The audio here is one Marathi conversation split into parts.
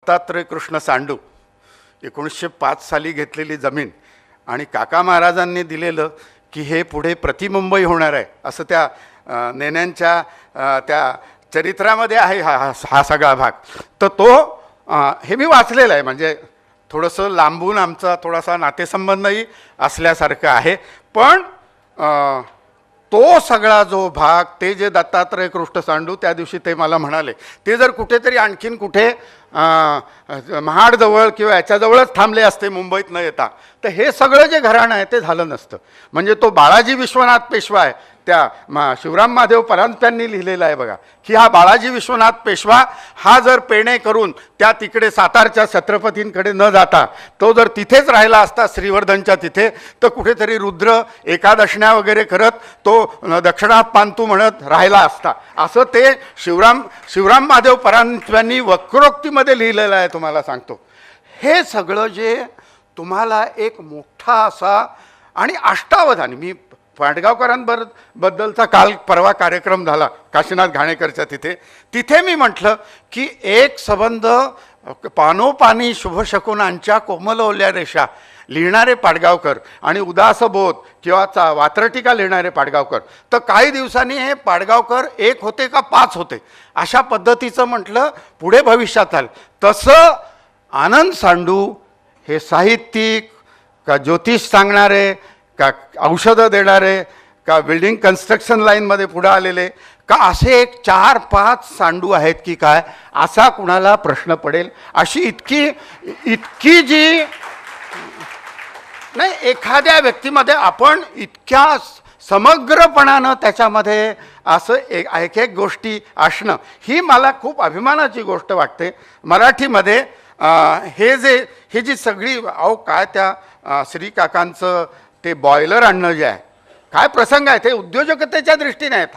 दत्तात्रय कृष्ण सांडू 1905 साली घेतलेली जमीन आणि काका महाराजांनी दिलेलं की हे पुढे प्रतिमुंबई होणार आहे असं त्या नेण्यांच्या त्या चरित्रामध्ये आहे हा सगळा भाग. तर तो हे मी वाचलेलं आहे, म्हणजे थोडंसं लांबून आमचा थोडासा नातेसंबंधही असल्यासारखं आहे. पण तो सगळा जो भाग ते जे दत्तात्रय कृष्ण सांडू त्या दिवशी ते मला म्हणाले ते जर कुठेतरी आणखीन कुठे महाडजवळ किंवा याच्याजवळच थांबले असते मुंबईत न येता तर हे सगळं जे घराणं आहे ते झालं नसतं. म्हणजे तो बाळाजी विश्वनाथ पेशवा आहे त्या शिवराम महादेव परांजप्यांनी लिहिलेला आहे बघा की हा बाळाजी विश्वनाथ पेशवा हा जर पेणे करून त्या तिकडे सातारच्या छत्रपतींकडे न जाता तो जर तिथेच राहिला असता श्रीवर्धनच्या तिथे तर कुठेतरी रुद्र एकादशण्या वगैरे करत तो दक्षिणात पांतू म्हणत राहिला असता असं ते शिवराम महादेव परांजप्यांनी वक्रोक्तीमध्ये लिहिलेलं आहे. तुम्हाला सांगतो हे सगळं जे तुम्हाला एक मोठा असा आणि अष्टावधानी मी पाडगावकरांबद्दलचा काल परवा कार्यक्रम झाला काशीनाथ घाणेकरच्या तिथे मी म्हटलं की एक संबंध पानोपानी शुभशकुनांच्या कोमलवल्या रेषा लिहिणारे पाडगावकर आणि उदासबोध किंवा वात्रटिका लिहिणारे पाडगावकर तर काही दिवसांनी हे पाडगावकर एक होते का पाच होते अशा पद्धतीचं म्हटलं पुढे भविष्यात आलं. तसं आनंद सांडू हे साहित्यिक का ज्योतिष सांगणारे का औषधं देणारे का बिल्डिंग कन्स्ट्रक्शन लाईनमध्ये पुढे आलेले का असे एक 4-5 सांडू आहेत की काय असा कुणाला प्रश्न पडेल अशी इतकी जी नाही एखाद्या व्यक्तीमध्ये आपण इतक्या समग्रपणानं त्याच्यामध्ये असं एक गोष्टी असणं ही मला खूप अभिमानाची गोष्ट वाटते. मराठीमध्ये हे जी सगळी काय त्या श्री काकांचं ते बॉयलर आणणं जे आहे काय प्रसंग आहे ते उद्योजकतेच्या दृष्टीने आहेत.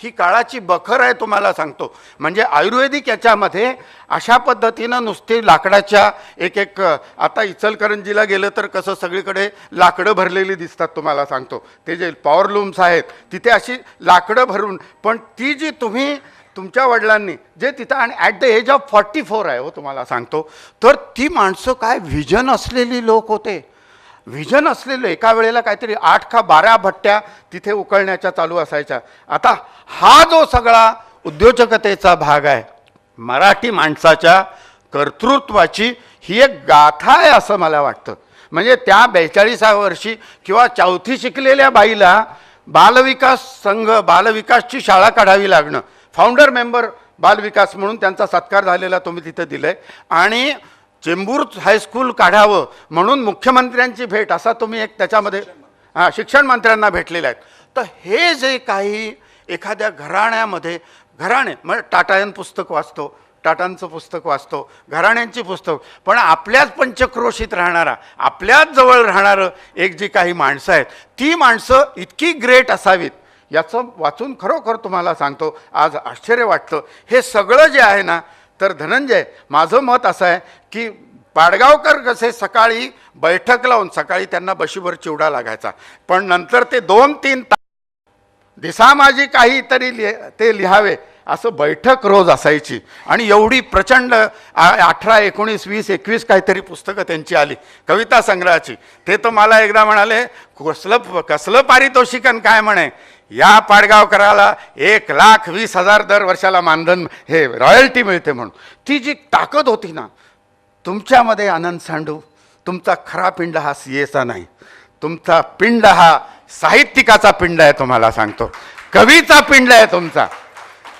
ही काळाची बखर आहे तुम्हाला सांगतो. म्हणजे आयुर्वेदिक याच्यामध्ये अशा पद्धतीनं नुसती लाकडाच्या एक आता इचलकरंजीला गेलं तर कसं सगळीकडे लाकडं भरलेली दिसतात तुम्हाला सांगतो. ते जे पॉवर लूम्स आहेत तिथे अशी लाकडं भरून पण ती जी तुम्ही तुमच्या वडिलांनी जे तिथं आणि ॲट द एज ऑफ 44 आहे हो तुम्हाला सांगतो तर ती माणसं काय व्हिजन असलेली लोक होते. व्हिजन असलेलं एका वेळेला काहीतरी 8 का 12 भट्ट्या तिथे उकळण्याच्या चालू असायच्या. आता हा जो सगळा उद्योजकतेचा भाग आहे मराठी माणसाच्या कर्तृत्वाची ही एक गाथा आहे असं मला वाटतं. म्हणजे त्या 42व्या वर्षी किंवा 4थी शिकलेल्या बाईला बालविकास संघ बालविकासची शाळा काढावी लागणं फाउंडर मेंबर बालविकास म्हणून त्यांचा सत्कार झालेला तुम्ही तिथं दिलाय आणि चेंबूर हायस्कूल काढावं म्हणून मुख्यमंत्र्यांची भेट असा तुम्ही एक त्याच्यामध्ये शिक्षण मंत्र्यांना भेटलेले आहेत. तर हे जे काही एखाद्या घराण्यामध्ये घराणे मग टाटांचं पुस्तक वाचतो घराण्यांची पुस्तक पण आपल्याच पंचक्रोशीत राहणारा आपल्याच जवळ राहणारं एक जी काही माणसं आहेत ती माणसं इतकी ग्रेट असावीत याचं वाचून खरोखर तुम्हाला सांगतो आज आश्चर्य वाटतं. हे सगळं जे आहे ना तर धनंजय माझं मत असं आहे की पाडगावकर कसे सकाळी बैठक लावून सकाळी त्यांना बशीभर चिवडा लागायचा पण नंतर ते 2-3 दिसा माझी काहीतरी ते लिहावे असं बैठक रोज असायची आणि एवढी प्रचंड 18, 19, 20, 21 काहीतरी पुस्तकं त्यांची आली कविता संग्रहाची. ते तर मला एकदा म्हणाले कसलं पारितोषिकन काय म्हणे या पाडगावकराला 1,20,000 दर वर्षाला मानधन हे रॉयल्टी मिळते म्हणून. ती जी ताकद होती ना तुमच्यामध्ये आनंद सांडू तुमचा खरा पिंड हा सीएचा नाही तुमचा पिंड हा साहित्यिकाचा पिंड आहे. तुम्हाला सांगतो कवीचा पिंड आहे तुमचा.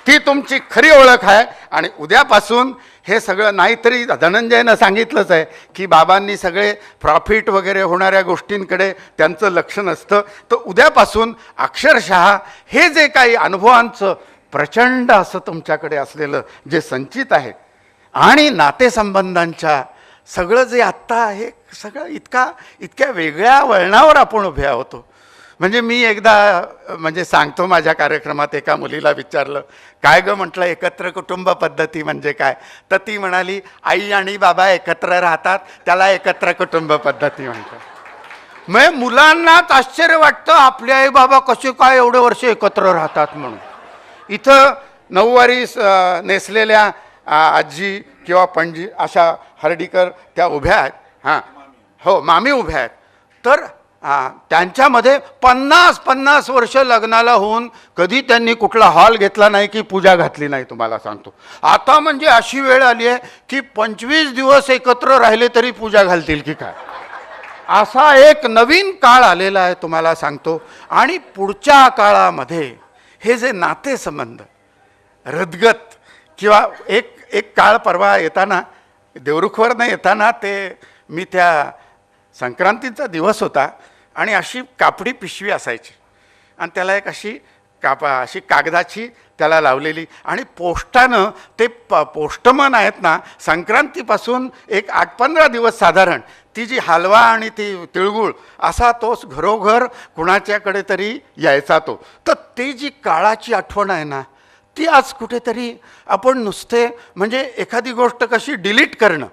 ती तुमची खरी ओळख आहे. आणि उद्यापासून हे सगळं नाहीतरी धनंजयनं सांगितलंच आहे की बाबांनी सगळे प्रॉफिट वगैरे होणाऱ्या गोष्टींकडे त्यांचं लक्ष नसतं. तर उद्यापासून अक्षरशः हे जे काही अनुभवांचं प्रचंड असं तुमच्याकडे असलेलं जे संचित आहे आणि नातेसंबंधांच्या सगळं जे आत्ता आहे सगळं इतक्या वेगळ्या वळणावर आपण उभे आहोत. म्हणजे मी एकदा म्हणजे सांगतो माझ्या कार्यक्रमात एका मुलीला विचारलं काय गं म्हटलं एकत्र कुटुंब पद्धती म्हणजे काय तर ती म्हणाली आई आणि बाबा एकत्र राहतात त्याला एकत्र कुटुंब पद्धती म्हणतात. मग मुलांनाच आश्चर्य वाटतं आपले आई बाबा कसे काय एवढे वर्ष एकत्र राहतात म्हणून. इथं 9वारी नेसलेल्या आजी किंवा पणजी अशा हर्डीकर त्या उभ्या आहेत. हां, हो, मामी उभ्या आहेत. तर त्यांच्यामध्ये 50 वर्ष लग्नाला होऊन कधी त्यांनी कुठला हॉल घेतला नाही की पूजा घातली नाही. तुम्हाला सांगतो, आता म्हणजे अशी वेळ आली आहे की 25 दिवस एकत्र राहिले तरी पूजा घालतील की काय, असा एक नवीन काळ आलेला आहे तुम्हाला सांगतो. आणि पुढच्या काळामध्ये हे जे नातेसंबंध रदगत किंवा एक एक काळ परवा येताना देवरुखवरनं येताना ते मी त्या संक्रांतीचा दिवस होता आणि अशी कापडी पिशवी असायची आणि त्याला एक अशी अशी कागदाची त्याला लावलेली आणि पोस्टानं ते पोस्टमन आहेत ना, संक्रांतीपासून एक 8-15 दिवस साधारण ती जी हलवा आणि ती तिळगुळ असा तोच घरोघर कुणाच्याकडे तरी यायचा तो. तर ती जी काळाची आठवण आहे ना, ती आज कुठेतरी आपण नुसते म्हणजे एखादी गोष्ट कशी डिलीट करणं,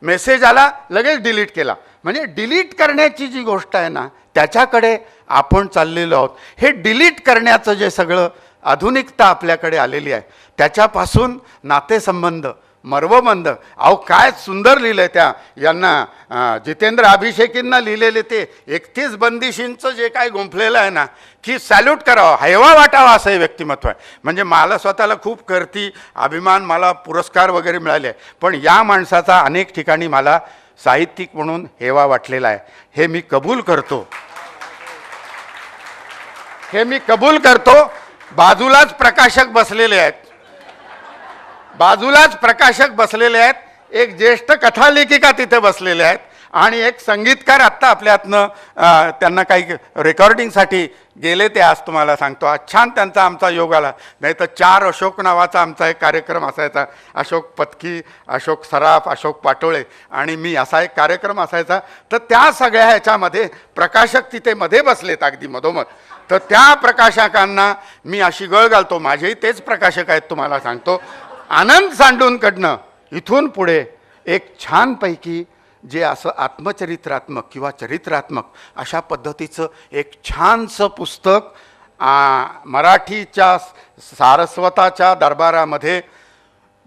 मेसेज आला लगेच डिलीट केला, म्हणजे डिलीट करण्याची जी गोष्ट आहे ना त्याच्याकडे आपण चाललेलो आहोत. हे डिलीट करण्याचं जे सगळं आधुनिकता आपल्याकडे आलेली आहे त्याच्यापासून नातेसंबंध मर्वबंध. अहो काय सुंदर लिहिलं आहे त्या यांना जितेंद्र अभिषेकींना लिहिलेले ते 31 बंदिशींचं जे काय गुंफलेलं आहे ना, की सॅल्यूट करावं, हेवा वाटावा असं हे व्यक्तिमत्व आहे. म्हणजे मला स्वतःला खूप करती अभिमान, मला पुरस्कार वगैरे मिळाले, पण या माणसाचा अनेक ठिकाणी मला साहित्यिक म्हणून हेवा वाटलेला आहे. हे मी कबूल करतो, हे मी कबूल करतो. बाजूलाच प्रकाशक बसलेले आहेत, बाजूलाच प्रकाशक बसलेले आहेत, एक ज्येष्ठ कथालेखिका तिथे बसलेले आहेत आणि एक संगीतकार आत्ता आपल्यातनं त्यांना काही रेकॉर्डिंगसाठी गेले ते आज तुम्हाला सांगतो. आज छान त्यांचा आमचा योग आला. नाही तर 4 अशोक नावाचा आमचा एक कार्यक्रम असायचा, अशोक पत्की, अशोक सराफ, अशोक पाटोळे आणि मी, असा एक कार्यक्रम असायचा. तर त्या सगळ्या ह्याच्यामध्ये प्रकाशक तिथे मध्ये बसलेत अगदी मधोमध. तर त्या प्रकाशकांना मी अशी गळ घालतो, माझेही तेच प्रकाशक आहेत तुम्हाला सांगतो. आनंद सांडूंकडनं इथून पुढे एक छानपैकी जे असं आत्मचरित्रात्मक किंवा चरित्रात्मक अशा पद्धतीचं एक छानसं पुस्तक मराठीच्या सारस्वताच्या दरबारामध्ये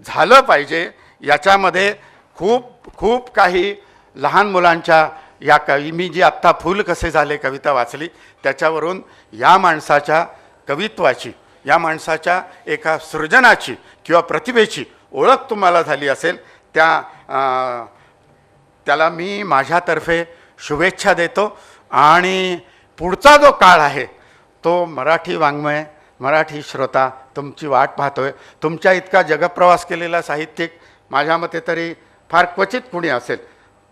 झालं पाहिजे. याच्यामध्ये खूप खूप काही लहान मुलांच्या या मी जी आत्ता फूल कसे झाले कविता वाचली त्याच्यावरून या माणसाच्या कवित्वाची, या माणसाच्या एका सृजनाची किंवा प्रतिभेची ओळख तुम्हाला झाली असेल. त्याला मी माझ्यातर्फे शुभेच्छा देतो. आणि पुढचा जो काळ आहे तो मराठी वाङ्मय, मराठी श्रोता तुमची वाट पाहतोय. तुमच्या इतका जगप्रवास केलेला साहित्यिक माझ्या मते तरी फार क्वचित कुणी असेल.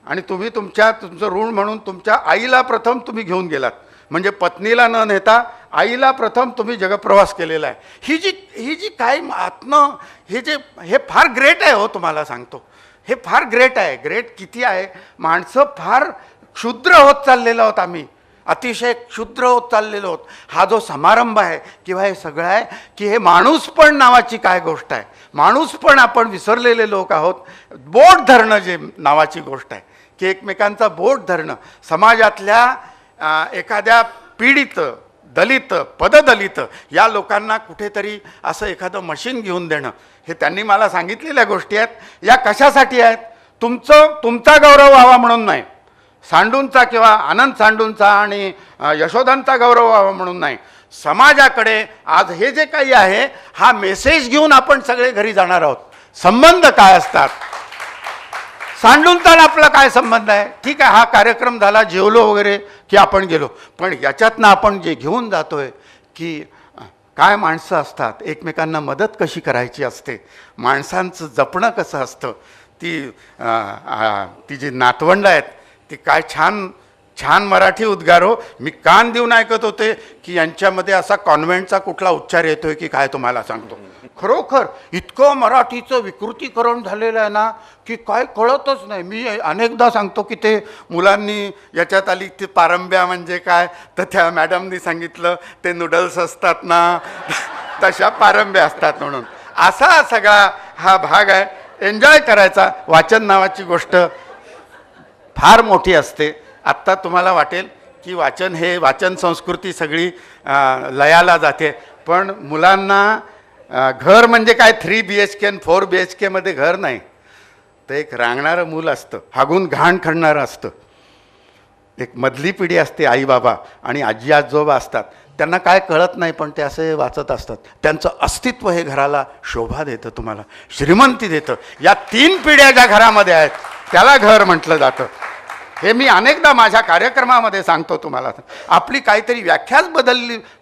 आणि तुम्ही तुमचं ऋण म्हणून तुमच्या आईला प्रथम तुम्ही घेऊन गेलात, म्हणजे पत्नीला न नेता आईला प्रथम तुम्ही जगप्रवास केलेला आहे. ही जी काय हे फार ग्रेट आहे हो, तुम्हाला सांगतो. हे फार ग्रेट आहे. ग्रेट किती आहे, माणसं फार क्षुद्र होत चाललेलो आहोत, आम्ही अतिशय क्षुद्र होत चाललेलो आहोत. हा जो समारंभ आहे किंवा हे सगळं आहे की हे माणूसपण नावाची काय गोष्ट आहे, माणूसपण आपण विसरलेले लोक आहोत. बोट धरणं जे नावाची गोष्ट आहे की एकमेकांचा बोट धरणं, समाजातल्या एखाद्या पीडित, दलित, पददलित या लोकांना कुठेतरी असं एखादं मशीन घेऊन देणं, हे त्यांनी मला सांगितलेल्या गोष्टी आहेत. या कशासाठी आहेत, तुमचा गौरव व्हावा म्हणून नाही, सांडूंचा किंवा आनंद सांडूंचा आणि यशोदांचा गौरव व्हावा म्हणून नाही. समाजाकडे आज हे जे काही आहे हा मेसेज घेऊन आपण सगळे घरी जाणार आहोत. संबंध काय असतात, सांडूंचा आपला काय संबंध आहे, ठीक आहे, हा कार्यक्रम झाला, जेवलो वगैरे की आपण गेलो, पण याच्यातनं आपण जे घेऊन जातोय की काय माणसं असतात, एकमेकांना मदत कशी करायची असते, माणसांचं जपणं कसं असतं, ती जी नातवंड आहेत ती काय छान छान मराठी उद्गार हो. मी कान देऊन ऐकत होते की यांच्यामध्ये असा कॉन्व्हेंटचा कुठला उच्चार येतोय की काय, तुम्हाला सांगतो. खरोखर इतकं मराठीचं विकृतीकरण झालेलं आहे ना की काय कळतच नाही. मी अनेकदा सांगतो की ते मुलांनी याच्यात आली ती पारंब्या म्हणजे काय, तर त्या मॅडमनी सांगितलं ते नूडल्स असतात ना तशा पारंब्या असतात म्हणून. असा सगळा हा भाग आहे. एन्जॉय करायचा. वाचन नावाची गोष्ट फार मोठी असते. आत्ता तुम्हाला वाटेल की वाचन संस्कृती सगळी लयाला जाते, पण मुलांना घर म्हणजे काय 3 BHK आणि 4 BHK मध्ये घर नाही. तर एक रांगणारं मूल असतं, हागून घाण खणणारं असतं. एक मधली पिढी असते, आई बाबा आणि आजी आजोबा असतात. त्यांना काय कळत नाही, पण ते असे वाचत असतात. त्यांचं अस्तित्व हे घराला शोभा देतं, तुम्हाला श्रीमंती देतं. या 3 पिढ्या ज्या घरामध्ये आहेत त्याला घर म्हटलं जातं. हे मी अनेकदा माझ्या कार्यक्रमामध्ये सांगतो तुम्हाला. आपली काहीतरी व्याख्याच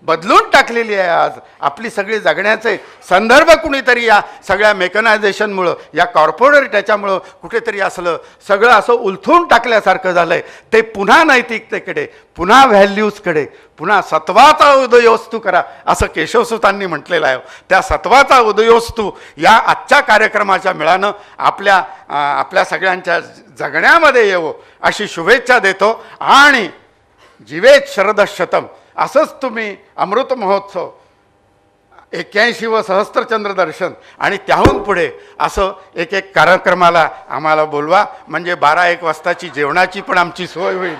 बदलून टाकलेली आहे आज. आपली सगळी जगण्याचे संदर्भ कुणीतरी या सगळ्या मेकनायझेशनमुळं, या कॉर्पोरेट त्याच्यामुळं कुठेतरी असलं सगळं असं उलथून टाकल्यासारखं झालं आहे. ते पुन्हा नैतिकतेकडे, पुन्हा व्हॅल्यूजकडे, पुन्हा सत्वाचा उदयोस्तू करा असं केशवसुतांनी म्हटलेलं आहे. त्या सत्वाचा उदयोस्तू या आजच्या कार्यक्रमाच्या मिळानं आपल्या सगळ्यांच्या जगण्यामध्ये येवो अशी शुभेच्छा देतो. आणि जीवेत शरद शतम असंच तुम्ही अमृत महोत्सव 81 सहस्त्रचंद्र दर्शन आणि त्याहून पुढे असं एक कार्यक्रमाला आम्हाला बोलवा, म्हणजे 12-1 वाजताची जेवणाची पण आमची सोय होईल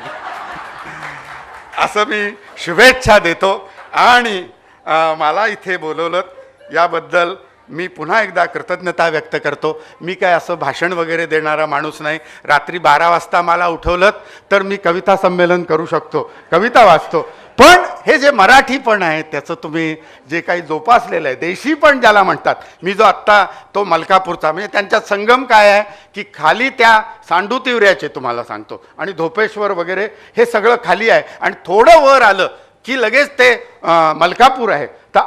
असं मी शुभेच्छा देतो. आणि मला इथे बोलवलं याबद्दल मी पुन्हा एकदा कृतज्ञता व्यक्त करतो. मी काय असं भाषण वगैरे देणारा माणूस नाही. रात्री 12 वाजता मला उठवलं तर मी कविता संमेलन करू शकतो, कविता वाचतो. पण हे जे मराठीपण आहे त्याचं तुम्ही जे काही जोपासलेलं आहे, देशीपण ज्याला म्हणतात, मी जो आत्ता तो मलकापूरचा, म्हणजे त्यांच्यात संगम काय आहे की खाली त्या सांडुतिवऱ्याचे तुम्हाला सांगतो आणि धोपेश्वर वगैरे हे सगळं खाली आहे आणि थोडं वर आलं की लगेच ते मलकापूर आहे. तर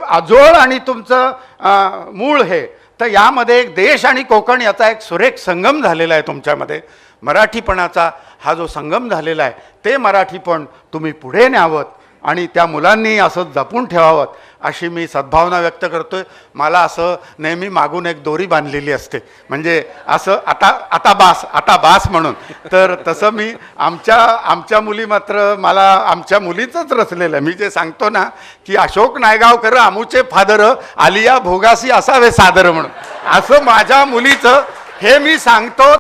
आजोळ आणि तुमचं मूळ हे, तर यामध्ये एक देश आणि कोकण याचा एक सुरेख संगम झालेला आहे तुमच्यामध्ये. मराठीपणाचा हा जो संगम झालेला आहे ते मराठीपण तुम्ही पुढे न्यावं आणि त्या मुलांनी असं जपून ठेवावं अशी मी सद्भावना व्यक्त करतोय. मला असं नेहमी मागून एक दोरी बांधलेली असते, म्हणजे असं आता बास म्हणून. तर तसं मी आमच्या मुली मात्र मला आमच्या मुलीचंच रचलेलं आहे. मी जे सांगतो ना की अशोक नायगावकर आमुचे फादर आलिया भोगासी असावे सादर म्हणून, असं माझ्या मुलीचं हे मी सांगतो.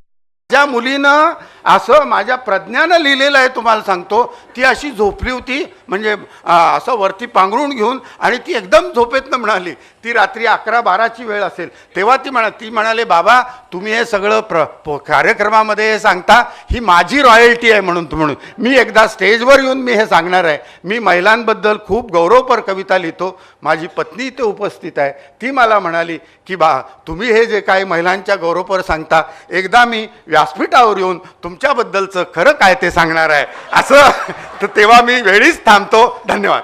ज्या मुलीनं असं माझ्या प्रज्ञानं लिहिलेलं आहे तुम्हाला सांगतो. ती अशी झोपली होती, म्हणजे असं वरती पांघरून घेऊन, आणि ती एकदम झोपेतनं म्हणाली, ती रात्री 11-12ची वेळ असेल तेव्हा ती म्हणाले, बाबा तुम्ही हे सगळं कार्यक्रमामध्ये हे सांगता, ही माझी रॉयल्टी आहे म्हणून मी एकदा स्टेजवर येऊन मी हे सांगणार आहे. मी महिलांबद्दल खूप गौरवपर कविता लिहितो. माझी पत्नी इथे उपस्थित आहे. ती मला म्हणाली की तुम्ही हे जे काही महिलांच्या गौरवपर सांगता, एकदा मी व्यासपीठावर येऊन तुमच्याबद्दलचं खरं काय ते सांगणार आहे असं. तर तेव्हा मी वेळीच थांबतो. धन्यवाद.